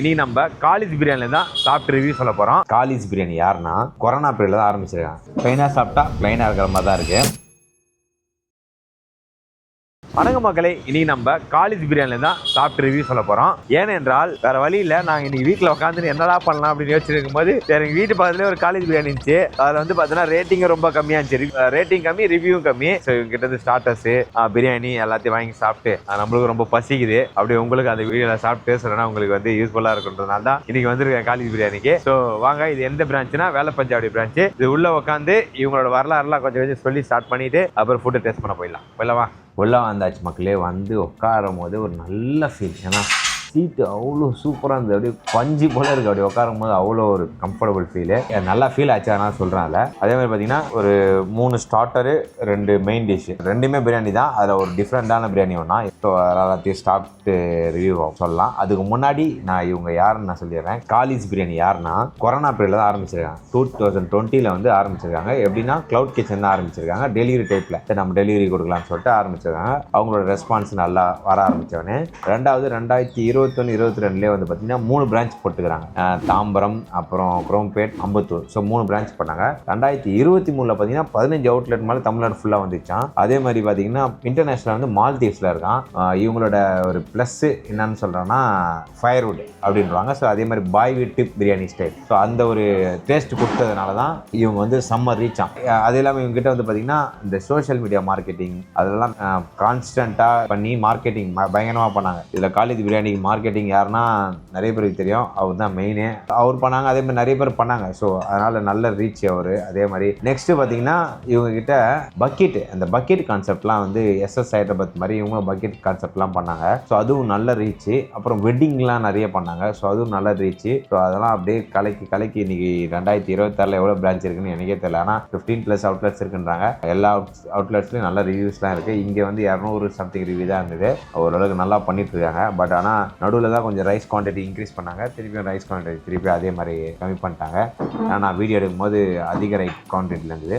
இனி நம்ம காலிஸ் பிரியாணி தான் சாப்பிட்டு ரிவ்யூ சொல்ல போறோம். காலிஸ் பிரியாணி யாருன்னா கொரோனா பீரியட்ல தான் ஆரம்பிச்சிருக்காங்க. பிளைனா சாப்பிட்டா பிளைனா இருக்கிற மாதிரி தான் இருக்கு. வணக்கம் மக்களே, இனி நம்ம காலிஸ் பிரியாணி தான் சாப்பிட்டு ரிவ்யூ சொல்ல போறோம். ஏனென்றால் வேற வழி இல்லை, நாங்கள் இன்னைக்கு வீட்டில் உட்காந்து என்னடா பண்ணலாம் அப்படின்னு யோசிச்சிருக்கும் போது எங்கள் வீட்டு பக்கத்துலேயே ஒரு காலிஸ் பிரியாணி இருந்துச்சு. அதில் வந்து பார்த்தீங்கன்னா ரேட்டிங்கும் ரொம்ப கம்மியாக இருந்துச்சு. ரேட்டிங் கம்மி, ரிவ்யூவும் கம்மி. ஸோ இவங்ககிட்ட இருந்து ஸ்டார்டர்ஸ் பிரியாணி எல்லாத்தையும் வாங்கி சாப்பிட்டு நம்மளுக்கு ரொம்ப பசிக்குது. அப்படி உங்களுக்கு அந்த வீடியோவில் சாப்பிட்டு சொன்னா உங்களுக்கு வந்து யூஸ்ஃபுல்லாக இருக்குன்றதுனால தான் இன்னைக்கு வந்துருக்கேன் காலிஸ் பிரியாணிக்கு. ஸோ வாங்க, இது எந்த பிரான்ச்னா வேலப்பஞ்சாவடி பிரான்ச்சு. இது உள்ள உட்காந்து இவங்களோட வரலாறுலாம் கொஞ்சம் கொஞ்சம் சொல்லி ஸ்டார்ட் பண்ணிட்டு அப்புறம் ஃபுட்டு டேஸ்ட் பண்ண போயிடலாம். உள்ளே வந்தாச்சு மக்களே. வந்து உட்காரும் போது ஒரு நல்ல ஃபீல். ஏன்னா சீட்டு அவ்வளோ சூப்பராக இருந்தது. அப்படியே பஞ்சு போல இருக்குது. அப்படி உட்காரும் போது அவ்வளோ ஒரு கம்ஃபர்டபுள் ஃபீலு. நல்லா ஃபீல் ஆச்சு. அதனால் சொல்கிறேன். அதே மாதிரி பார்த்தீங்கன்னா ஒரு 3 ஸ்டார்டரு 2 மெயின் டிஷ்ஷு, ரெண்டுமே பிரியாணி தான். அதில் ஒரு டிஃப்ரெண்ட்டான பிரியாணி ஒன்றா. இப்போ எல்லாத்தையும் ஸ்டார்ட்டு ரிவ்யூ சொல்லலாம். அதுக்கு முன்னாடி நான் இவங்க யாருன்னு நான் சொல்லிடுறேன். காலிஸ் பிரியாணி யாருன்னா கொரோனா பீரியடில் தான் ஆரம்பிச்சிருக்காங்க. 2020 வந்து ஆரம்பிச்சிருக்காங்க. எப்படின்னா க்ளவுட் கிச்சன் தான் ஆரம்பிச்சிருக்காங்க. டெலிவரி டைப்பில் நம்ம டெலிவரி கொடுக்கலாம்னு சொல்லிட்டு ஆரம்பிச்சிருக்காங்க. அவங்களோட ரெஸ்பான்ஸ் நல்லா வர ஆரம்பித்தவொடனே 2021-22 வந்து பார்த்தீங்கன்னா 3 பிரான்ச் போட்டுக்கிறாங்க. தாம்பரம், அப்புறம் குரோம்பேட், அம்பத்தூர். ஸோ 3 பிரான்ச் பண்ணாங்க. 2023 பார்த்தீங்கன்னா 15 அவுட்லெட் மேலே தமிழ்நாடு ஃபுல்லாக வந்துச்சான். அதே மாதிரி பார்த்தீங்கன்னா இன்டர்நேஷனல் வந்து மால்தீவ்ஸில் இருக்கான். இவங்களோட ஒரு ப்ளஸ் என்னன்னு சொல்கிறோன்னா ஃபயர்வுட் அப்படின்றாங்க. ஸோ அதே மாதிரி பாய் வீட்டு பிரியாணி ஸ்டைல். ஸோ அந்த ஒரு டேஸ்ட் கொடுத்ததுனால தான் இவங்க வந்து செம்ம ரீச் ஆகும். அது இல்லாமல் இவங்ககிட்ட வந்து பார்த்தீங்கன்னா இந்த சோஷியல் மீடியா மார்க்கெட்டிங் அதெல்லாம் கான்ஸ்டண்ட்டாக பண்ணி மார்க்கெட்டிங் பயங்கரமாக பண்ணாங்க. இதில் காலிஸ் பிரியாணிக்கு மார்க்கெட்டிங் யாருன்னா நிறைய பேருக்கு தெரியும். அவர் தான் மெயினே. அவர் பண்ணாங்க. அதே மாதிரி நிறைய பேர் பண்ணாங்க. ஸோ அதனால் நல்ல ரீச் அவர். அதே மாதிரி நெக்ஸ்ட்டு பார்த்தீங்கன்னா இவங்ககிட்ட பக்கெட், அந்த பக்கெட் கான்செப்ட்லாம் வந்து SS ஹைதராபாத் மாதிரி இவங்களும் பக்கெட் கான்செப்ட்லாம் பண்ணாங்க. ஸோ அதுவும் நல்ல ரீச்சு. அப்புறம் வெட்டிங்லாம் நிறைய பண்ணாங்க. ஸோ அதுவும் நல்ல ரீச்சு. ஸோ அதெல்லாம் அப்படியே கலக்கி இன்னைக்கு 2026 எவ்வளோ பிரான்ச் இருக்குன்னு எனக்கே தெரியல. ஆனால் 15+ அவுட்லெட்ஸ் இருக்குன்றாங்க. எல்லா அவுட்லெட்ஸ்லையும் நல்ல ரிவ்யூஸ்லாம் இருக்குது. இங்கே வந்து 200 சம்திங் ரிவ்யூ தான் இருந்தது. ஓரளவுக்கு நல்லா பண்ணிட்டு இருக்காங்க. பட் ஆனால் நடுவில் தான் கொஞ்சம் ரைஸ் குவான்டிட்டி இன்க்ரீஸ் பண்ணாங்க. திருப்பியும் ரைஸ் குவான்டிட்டி திருப்பி அதே மாதிரி கம்மி பண்ணிட்டாங்க. நான் வீடியோ எடுக்கும்போது அதிக ரைஸ் குவான்டிட்டியில் இருந்தது.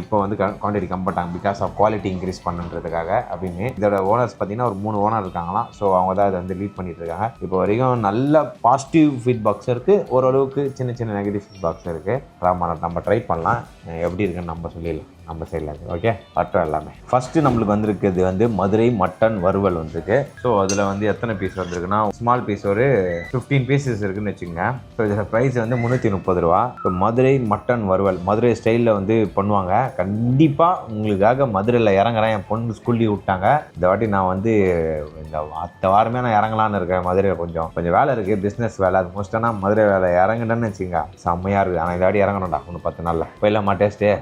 இப்போ வந்து குவான்டிட்டி கம்மி பண்ணிட்டாங்க. பிகாஸ் ஆஃப் குவாலிட்டி இன்க்ரீஸ் பண்ணுறதுக்காக அப்படின்னு. இதோட ஓனர்ஸ் பார்த்தீங்கன்னா ஒரு 3 ஓனர் இருக்காங்களாம். ஸோ அவங்க தான் இதை வந்து லீட் பண்ணிட்டு இருக்காங்க. இப்போ வரைக்கும் நல்ல பாசிட்டிவ் ஃபீட்பேக்ஸ் இருக்குது. ஓரளவுக்கு சின்ன நெகட்டிவ் ஃபீட்பேக்ஸ் இருக்குது. அதான் நம்ம ட்ரை பண்ணலாம். எப்படி இருக்குன்னு நம்ம சொல்லிடலாம் நம்ம சைடில். ஓகே, பட்டம் எல்லாமே ஃபஸ்ட்டு நம்மளுக்கு வந்திருக்குது வந்து மதுரை மட்டன் வறுவல் வந்திருக்கு. ஸோ அதில் வந்து எத்தனை பீஸ் வந்திருக்குன்னா ஸ்மால் பீஸ் ஒரு 15 பீசஸ் இருக்குன்னு வச்சுக்கோங்க. ஸோ இதில் ப்ரைஸ் வந்து 330 ரூபா. ஸோ மதுரை மட்டன் வறுவல் மதுரை ஸ்டைலில் வந்து பண்ணுவாங்க. கண்டிப்பாக உங்களுக்காக மதுரையில் இறங்குறேன். என் பொண்ணு ஸ்கூல்லி விட்டாங்க. இந்த வாட்டி நான் வந்து இந்த அடுத்த வாரமே நான் இறங்கலான்னு இருக்கேன். மதுரையில் கொஞ்சம் வேலை இருக்குது, பிஸ்னஸ் வேலை. அது மோஸ்ட்டானா மதுரை வேலை இறங்குன்னு வச்சுக்கோங்க. செம்மையாக இருக்குது. ஆனால் இந்த வாட்டி இறங்கணும்டா ஒன்று 10 நாளில் போயிடலாமா டேஸ்ட்டு.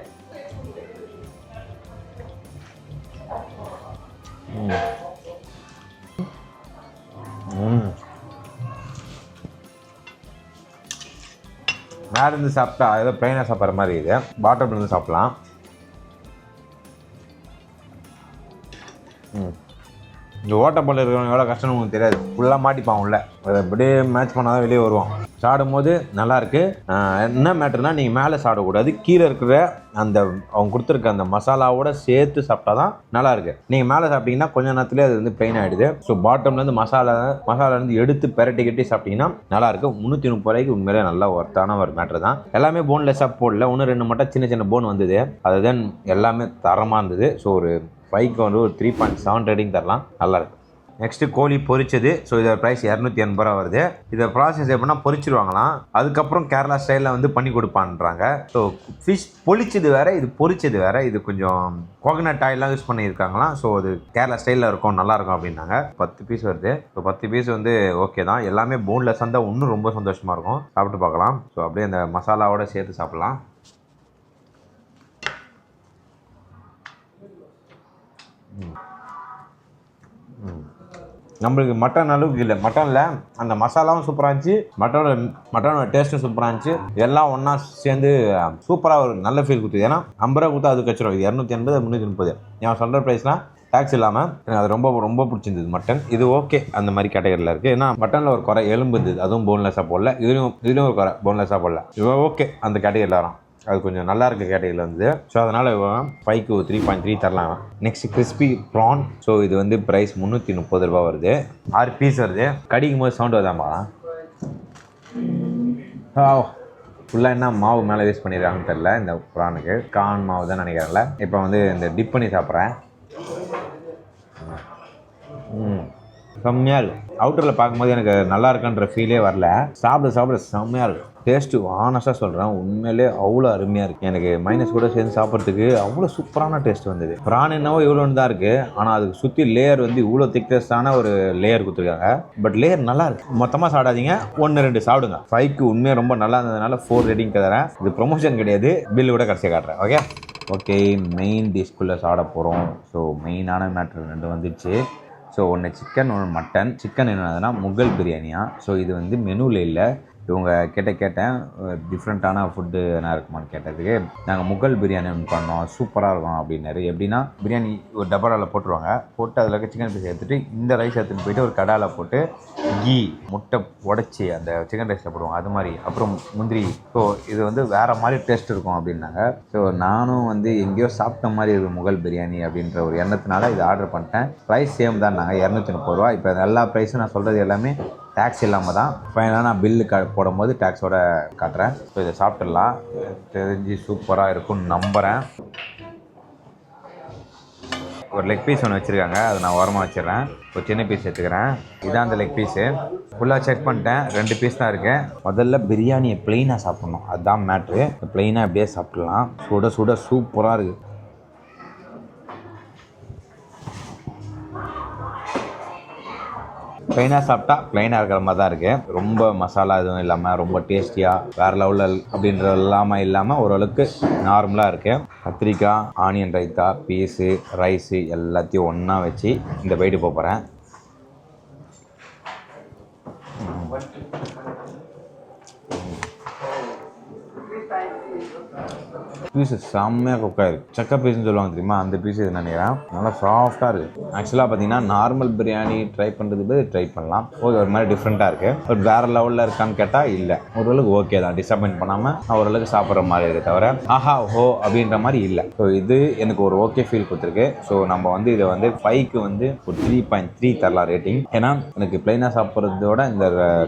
மேலே இருந்து சாப்பிட்டா ஏதோ பிளைனாக சாப்பிட்ற மாதிரி இது. பாட்டம்ல இருந்து சாப்பிட்லாம். இந்த ஓட்டப்பல் இருக்கிறவங்க எவ்வளோ கஷ்டம்னு உங்களுக்கு தெரியாது. ஃபுல்லாக மாட்டிப்பான் உள்ள. அதை அப்படியே மேட்ச் பண்ணால் தான் வெளியே வருவான். சாப்பிடும் போது நல்லாயிருக்கு. என்ன மேட்டர்னா நீங்கள் மேலே சாப்பிடக்கூடாது. கீழே இருக்கிற அந்த அவங்க கொடுத்துருக்க அந்த மசாலாவோட சேர்த்து சாப்பிட்டா தான் நல்லாயிருக்கு. நீங்கள் மேலே சாப்பிட்டீங்கன்னா கொஞ்சம் நேரத்துலேயே அது வந்து பிளைன் ஆகிடுது. ஸோ பாட்டம்லேருந்து மசாலாலேருந்து எடுத்து பெரட்டி சாப்பிட்டீங்கன்னா நல்லாயிருக்கு. 330 ரூபாய்க்கு உண்மையிலே நல்லா ஒர்த்தான ஒரு மேட்டர் தான். எல்லாமே போன்லெஸ்ஸாக போடல. 1-2 மட்டும் சின்ன போன் வந்தது. அதுதான் எல்லாமே தரமாக இருந்தது. ஸோ ஒரு 5க்கு வந்து ஒரு 3.7 ரேட்டிங் தரலாம். நல்லாயிருக்கு. நெக்ஸ்ட்டு கோழி பொரிச்சது. ஸோ இதோட ப்ரைஸ் 280 ரூபா வருது. இதை ப்ராசஸ் எப்படின்னா பொரிச்சிருவாங்களாம். அதுக்கப்புறம் கேரளா ஸ்டைலில் வந்து பண்ணி கொடுப்பான்றாங்க. ஸோ ஃபிஷ் பொரிச்சது வேறு, இது பொரிச்சது வேறு. இது கொஞ்சம் கோகனட் ஆயிலாம் யூஸ் பண்ணியிருக்காங்களாம். ஸோ அது கேரளா ஸ்டைலில் இருக்கும், நல்லாயிருக்கும் அப்படின்னாங்க. 10 பீஸ் வருது. ஸோ 10 பீஸ் வந்து ஓகே தான். எல்லாமே போன்லெஸ் இருந்தால் இன்னும் ரொம்ப சந்தோஷமாக இருக்கும். சாப்பிட்டு பார்க்கலாம். ஸோ அப்படியே அந்த மசாலாவோட சேர்த்து சாப்பிட்லாம். நம்மளுக்கு மட்டன் அளவுக்கு இல்லை. மட்டனில் அந்த மசாலாவும் சூப்பராக இருந்துச்சு. மட்டனோட டேஸ்ட்டும் சூப்பராக இருந்துச்சு. எல்லாம் ஒன்றா சேர்ந்து சூப்பராக ஒரு நல்ல ஃபீல் கொடுத்துது. ஏன்னா 50 ரூபா கொடுத்தா அது கச்சிரும். இது 280, 330. நான் சொல்கிற ப்ரைஸ்லாம் டேக்ஸ் இல்லாமல் எனக்கு அது ரொம்ப பிடிச்சிருந்தது மட்டன். இது ஓகே அந்த மாதிரி கேட்டகரியில் இருக்குது. ஏன்னா மட்டனில் ஒரு குறை எலும்பு இருந்தது. அதுவும் போன்லெஸ்ஸாக போடல. இதுலேயும் ஒரு குறை போன்லெஸ்ஸாக போடல. இது ஓகே அந்த கேட்டகரியில் வரும். அது கொஞ்சம் நல்லா இருக்க கேட்டகரியில் வந்து. ஸோ அதனால் 5க்கு 3.3 தரலாம். Next crispy PRAN. ஸோ இது வந்து ப்ரைஸ் 330 ரூபா வருது. 6 பீஸ் வருது. கடிக்கும் போது சவுண்ட் வருதாம்பா. ஃபுல்லாக என்ன மாவு மேலே யூஸ் பண்ணியிருக்காங்கன்னு தெரில இந்த ப்ரானுக்கு. கார்ன் மாவு தான் நினைக்கிறேன்ல. இப்போ வந்து இந்த டிப் பண்ணி சாப்பிட்றேன். செம்மையாக இருக்குது. அவுட்டரில் பார்க்கும்போது எனக்கு நல்லா இருக்குன்ற ஃபீலே வரல. சாப்பிட செம்மையாக இருக்குது. டேஸ்ட்டு ஆனஸ்ட்டாக சொல்கிறேன், உண்மையிலே அவ்வளோ அருமையாக இருக்குது. எனக்கு மைனஸ் கூட சேர்ந்து சாப்பிட்றதுக்கு அவ்வளோ சூப்பரான டேஸ்ட் வந்தது. ப்ரான் என்னவோ இவ்வளோன்னு தான் இருக்குது, ஆனால் அதுக்கு சுற்றி லேயர் வந்து இவ்வளோ திக்னஸான ஒரு லேயர் கொடுத்துருக்காங்க. பட் லேயர் நல்லா இருக்குது. மொத்தமாக சாப்பிடாதீங்க, 1-2 சாப்பிடுங்க. 5க்கு உண்மையாக ரொம்ப நல்லா இருந்ததுனால 4 ரேட்டிங் தரேன். இது ப்ரொமோஷன் கிடையாது, பில்லு கூட கடைசியாக காட்டுறேன். ஓகே மெயின் டிஷ்குள்ளே சாப்பிட போகிறோம். ஸோ மெயினான மேட்ரு 2 வந்துச்சு. ஸோ ஒன்று சிக்கன், ஒன்று மட்டன். சிக்கன் என்னதுன்னா முகல் பிரியாணியா. ஸோ இது வந்து மெனுவில் இல்லை. இவங்க கேட்டேன் டிஃப்ரெண்ட்டான ஃபுட்டு என்ன இருக்குமான்னு கேட்டதுக்கு நாங்கள் முகல் பிரியாணி ஒன்று பண்ணோம், சூப்பராக இருக்கும் அப்படின்னாரு. எப்படின்னா பிரியாணி ஒரு டப்பாவில் போட்டுருவாங்க, போட்டு அதில் இருக்க சிக்கன் பீஸ் எடுத்துகிட்டு இந்த ரைஸ் எடுத்துகிட்டு போயிட்டு ஒரு கடாயில் போட்டு கீ முட்டை உடச்சி அந்த சிக்கன் ரைஸில் போடுவோம், அது மாதிரி. அப்புறம் முந்திரி. ஸோ இது வந்து வேறு மாதிரி டேஸ்ட் இருக்கும் அப்படின்னாங்க. ஸோ நானும் வந்து எங்கேயோ சாப்பிட்ட மாதிரி இருக்குது முகல் பிரியாணி அப்படின்ற ஒரு எண்ணத்தினால இது ஆர்டர் பண்ணிட்டேன். ப்ரைஸ் சேம் தான், நாங்கள் 230 ரூபா. இப்போ எல்லா ப்ரைஸும் நான் சொல்கிறது எல்லாமே டேக்ஸ் இல்லாமல் தான். ஃபைனலாக நான் பில்லு போடும்போது டேக்ஸோடு காட்டுறேன். ஸோ இதை சாப்பிட்டுடலாம். தெரிஞ்சு சூப்பராக இருக்கும்னு நம்புகிறேன். ஒரு லெக் பீஸ் ஒன்று வச்சுருக்காங்க, அதை நான் ஓரமாக வச்சிடுறேன். ஒரு சின்ன பீஸ் எடுத்துக்கிறேன். இதான் அந்த லெக் பீஸு. ஃபுல்லாக செக் பண்ணிட்டேன், 2 பீஸ் தான் இருக்குது. முதல்ல பிரியாணியை ப்ளெயினாக சாப்பிட்ணும், அதுதான் மேட்ரு. ப்ளெயினாக எப்படியே சாப்பிட்லாம். சுட சூப்பராக இருக்குது. ப்ளைனாக சாப்பிட்டா ப்ளைனாக இருக்கிற மாதிரி தான் இருக்குது. ரொம்ப மசாலா எதுவும் இல்லாமல் ரொம்ப டேஸ்டியாக வேறு லெவலில் அப்படின்றது இல்லாமல் ஓரளவுக்கு நார்மலாக இருக்குது. கத்திரிக்காய், ஆனியன் ரைத்தா, பீஸு, ரைஸு எல்லாத்தையும் ஒன்றா வச்சு இந்த பைட்டு போகிறேன். பீஸு செம்மையாக குக்காக இருக்குது. சக்கை பீஸ்ன்னு சொல்லுவாங்க தெரியுமா, அந்த பீஸ் இது நினைக்கிறேன். நல்லா சாஃப்டாக இருக்குது. ஆக்சுவலாக பார்த்தீங்கன்னா நார்மல் பிரியாணி ட்ரை பண்ணுறதுக்கு ட்ரை பண்ணலாம். ஓகே, ஒரு மாதிரி டிஃப்ரெண்ட்டாக இருக்குது. பட் வேறு லெவலில் இருக்கான்னு கேட்டால் இல்லை, ஓரளவுக்கு ஓகே தான். டிசப்பாயின்ட் பண்ணாமல் ஓரளவுக்கு சாப்பிட்ற மாதிரி இருக்குது, தவிர ஆஹா ஹோ அப்படின்ற மாதிரி இல்லை. ஸோ இது எனக்கு ஒரு ஓகே ஃபீல் கொடுத்துருக்கு. ஸோ நம்ம வந்து இதை வந்து 5க்கு வந்து ஒரு 3.3 தரலாம் ரேட்டிங். ஏன்னா எனக்கு ப்ளைனாக சாப்பிட்றதோட இந்த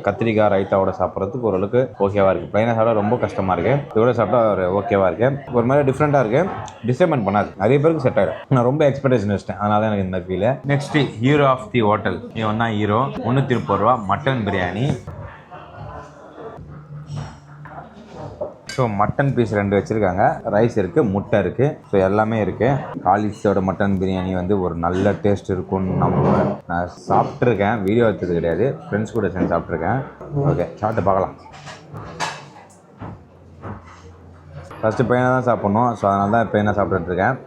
கத்திரிக்காய் ரைத்தாவோட சாப்பிட்றதுக்கு ஓரளவுக்கு ஓகேவாக இருக்குது. ப்ளைனாக சாப்பிட ரொம்ப கஷ்டமாக இருக்குது, இதோட சாப்பிட்டா ஒரு ஓகேவாக இருக்குது. ஒரு மாதிரி டிஃப்ரெண்ட்டாக இருக்குது, டிசப்பாயின்ட் பண்ணாது. நிறைய பேருக்கு செட் ஆகிடும். நான் ரொம்ப எக்ஸ்பெக்டேஷன் வச்சிட்டேன், அதனால தான் எனக்கு இந்த feel. Next hero of the hotel, இவன் தான் ஹீரோ. 330 ரூபா mutton biryani. So mutton piece 2 வச்சுருக்காங்க, ரைஸ் இருக்குது, முட்டை இருக்குது. ஸோ எல்லாமே இருக்குது. காலிஸோட மட்டன் பிரியாணி வந்து ஒரு நல்ல டேஸ்ட் இருக்கும்னு நான் சாப்பிட்ருக்கேன், வீடியோ எடுத்தது கிடையாது, ஃப்ரெண்ட்ஸ் கூட சேர்ந்து சாப்பிட்ருக்கேன். ஓகே, சாப்பிட்டு பார்க்கலாம். ஃபஸ்ட்டு பையனாக தான் சாப்பிட்ணும், ஸோ அதனால தான் பையனாக சாப்பிட்டுருக்கேன்.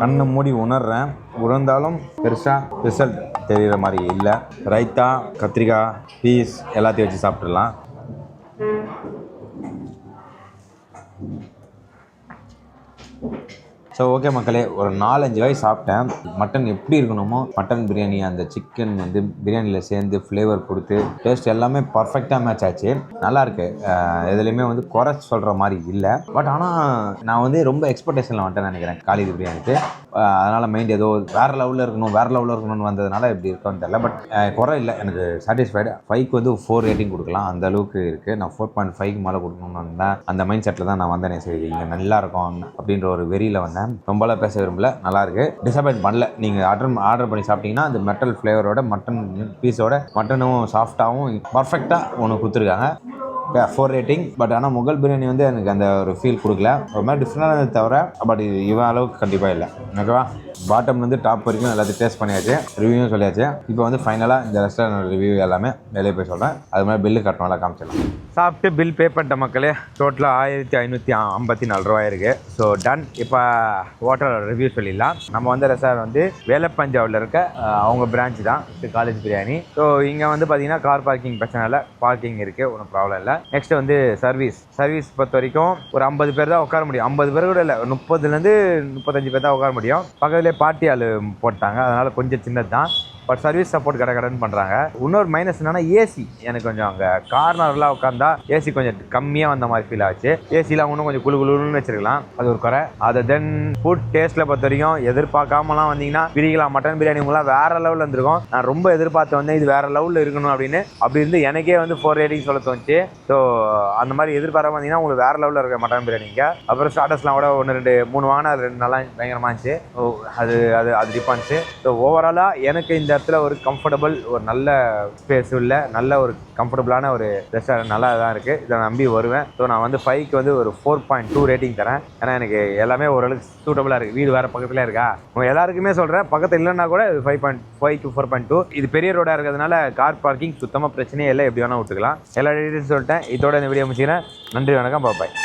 கண்ணு மூடி உணர்றேன், உணர்ந்தாலும் பெருசாக ரிசல்ட் தெரிகிற மாதிரி இல்லை. ரைத்தா, கத்திரிக்காய், பீஸ் எல்லாத்தையும் வச்சு சாப்பிட்றலாம். ஸோ ஓகே மக்களே, ஒரு 4-5 வாய் சாப்பிட்டேன். மட்டன் எப்படி இருக்கணுமோ மட்டன் பிரியாணி, அந்த சிக்கன் வந்து பிரியாணியில் சேர்ந்து ஃப்ளேவர் கொடுத்து டேஸ்ட் எல்லாமே பர்ஃபெக்டாக மேட்ச் ஆச்சு. நல்லாயிருக்கு. எதுலேயுமே வந்து குறை சொல்கிற மாதிரி இல்லை. பட் ஆனால் நான் வந்து ரொம்ப எக்ஸ்பெக்டேஷனில் வந்துட்டேன்னு நினைக்கிறேன் காலிது பிரியாணிக்கு. அதனால் மைண்ட் ஏதோ வேறு லெவலில் இருக்கணும்னு வந்ததுனால எப்படி இருக்குன்னு தெரியல. பட் குறை இல்லை, எனக்கு சாட்டிஸ்ஃபைடு. 5க்கு வந்து 4 ரேட்டிங் கொடுக்கலாம், அந்த அளவுக்கு இருக்குது. நான் 4.5க்கு மேலே கொடுக்கணும்னு வந்தேன். அந்த மைண்ட் செட்டில் தான் நான் வந்தேனே. சரி, இங்கே நல்லா இருக்கும் அப்படின்ற ஒரு வெறியில் வந்தேன். ரொம்பலாம் பேச விரும்பல, நல்லாயிருக்கு. டிசப்பாயின்ட் பண்ணல. நீங்கள் ஆர்டர் பண்ணி சாப்பிட்டீங்கன்னா அந்த மெட்டல் ஃப்ளேவரோட மட்டன் பீஸோட மட்டனும் சாஃப்டாகவும் பர்ஃபெக்டாக ஒன்று கொடுத்துருக்காங்க. 4 ரேட்டிங். பட் ஆனால் முகல் பிரியாணி வந்து எனக்கு அந்த ஒரு ஃபீல் கொடுக்கல, ஒரு மாதிரி டிஃப்ரெண்டாக தவிர. பட் இவன் அளவுக்கு கண்டிப்பாக இல்லை. ஓகேவா, பாட்டம்லேருந்து டாப் வரைக்கும் எல்லாத்தையும் டேஸ்ட் பண்ணியாச்சு, ரிவ்யூவும் சொல்லியாச்சு. இப்போ வந்து ஃபைனலாக இந்த ரெஸ்டாரண்ட் ரிவ்யூ எல்லாமே வெளியே போய் சொல்கிறேன். அது மாதிரி பில்லு கட்டணும்லாம் காமிச்சிடலாம். சாப்பிட்டு பில் பே பண்ணிட்ட மக்களே. டோட்டலாக 1554 ரூபாய் இருக்குது. So done. இப்போ ஹோட்டலோட ரிவ்யூ சொல்லிடலாம். நம்ம வந்து ரெஸ்டாரண்ட் வந்து வேலப்பஞ்சாவில் இருக்க அவங்க பிரான்ச் தான் காலேஜ் பிரியாணி. ஸோ இங்கே வந்து பார்த்தீங்கன்னா கார் பார்க்கிங் பிரச்சனை இல்லை, பார்க்கிங் இருக்குது, ஒன்றும் ப்ராப்ளம் இல்லை. நெக்ஸ்ட் வந்து சர்வீஸ் பொறுத்த வரைக்கும் ஒரு 50 பேர் தான் உட்கார முடியும். 50 பேர் கூட இல்லை, 30லேருந்து 35 பேர் தான் உட்கார முடியும். பக்கத்தில் பக்கத்துலேயே பார்ட்டி ஹால் போட்டாங்க, அதனால் கொஞ்சம் சின்னது தான். பட் சர்வீஸ் சப்போர்ட் கடைன்னு பண்ணுறாங்க. இன்னொரு மைனஸ் என்னன்னா ஏசி. எனக்கு கொஞ்சம் அங்கே கார்னர்லாம் உட்காந்தா ஏசி கொஞ்சம் கம்மியாக வந்த மாதிரி ஃபீல் ஆச்சு. ஏசிலாம் இன்னும் கொஞ்சம் குழுன்னு வச்சிருக்கலாம், அது ஒரு குறை. அதை தென் ஃபுட் டேஸ்ட்டில் பொறுத்த வரைக்கும் எதிர்பார்க்காமலாம் வந்தீங்கன்னா பிரிக்கலாம். மட்டன் பிரியாணி உங்களாம் வேற லெவலில் இருந்திருக்கும். நான் ரொம்ப எதிர்பார்த்து வந்தேன், இது வேற லெவலில் இருக்கணும் அப்படின்னு. அப்படி இருந்து எனக்கே வந்து 4 ரேட்டிங் சொல்ல தோணுச்சு. ஸோ அந்த மாதிரி எதிர்பார்க்க வந்தீங்கன்னா உங்களுக்கு வேற லெவலில் இருக்க மட்டன் பிரியாணிங்க. அப்புறம் ஸ்டார்டர்ஸ்லாம் கூட 1 2 3 வாங்கினா அது 2 நல்லா பயங்கரமாக இருந்துச்சு. அது அது அது டிப்பான்ச்சு. ஸோ ஓவராலாக எனக்கு இந்த இடத்துல ஒரு கம்ஃபர்டபுள், ஒரு நல்ல ஸ்பேஸ் உள்ள நல்ல ஒரு கம்ஃபர்டபுளான ஒரு ரெஸ்டாரண்ட் நல்லா தான் இருக்குது. இதை நம்பி வருவேன். ஸோ நான் வந்து 5க்கு வந்து ஒரு 4.2 ரேட்டிங் தரேன். ஏன்னா எனக்கு எல்லாமே ஓரளவுக்கு சூட்டபுளாக இருக்குது. வீடு வேறு பக்கத்தில் இருக்கா, உங்கள் எல்லாருக்குமே சொல்கிறேன். பக்கத்தில் இல்லைன்னா கூட 5.5 to 4.2. இது பெரிய ரோடாக இருக்கிறதுனால கார் பார்க்கிங் சுத்தமாக பிரச்சனையே இல்லை, எப்படி வேணால் விட்டுக்கலாம். எல்லா டீட்டெயில்ஸ் சொல்லிட்டேன். இதோட இந்த வீடியோ முடிச்சுக்கிறேன். நன்றி, வணக்கம், பாய்.